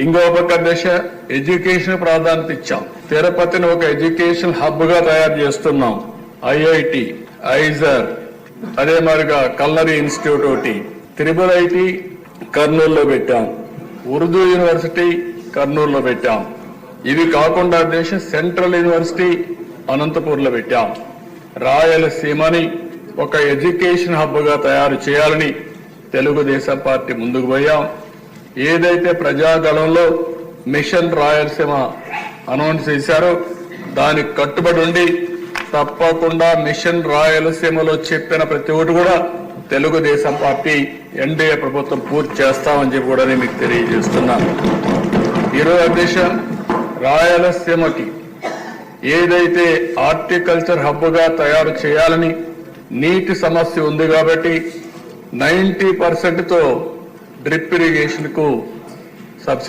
ఇంకో పక్క దశ ఎడ్యుకేషన్ ప్రాధాన్యత ఇచ్చాం. తిరుపతిని ఒక ఎడ్యుకేషన్ హబ్ గా తయారు చేస్తున్నాం. ఐఐటి, ఐజర్, అదే మరిగా కల్నరీ ఇన్స్టిట్యూట్ ఒకటి, త్రిబుల్ ఐటి కర్నూలులో పెట్టాం, ఉర్దూ యూనివర్సిటీ కర్నూలులో పెట్టాం. ఇవి కాకుండా దేశ సెంట్రల్ యూనివర్సిటీ అనంతపూర్లో పెట్టాం. రాయలసీమని ఒక ఎడ్యుకేషన్ హబ్ గా తయారు చేయాలని తెలుగుదేశం పార్టీ ముందుకు పోయాం. ఏదైతే ప్రజాగళంలో మిషన్ రాయలసీమ అనౌన్స్ చేశారో దానికి కట్టుబడి ఉండి తప్పకుండా మిషన్ రాయలసీమలో చెప్పిన ప్రతి ఒక్కటి కూడా తెలుగుదేశం పార్టీ ఎన్డీఏ ప్రభుత్వం పూర్తి చేస్తామని చెప్పి కూడా నేను మీకు తెలియజేస్తున్నాను. ఈరోజు అధ్యక్ష, రాయలసీమకి ఏదైతే హార్టికల్చర్ హబ్ గా తయారు చేయాలని నీటి సమస్య ఉంది కాబట్టి 90% తో డ్రిప్ ఇరిగేషన్ కు సబ్సిడీ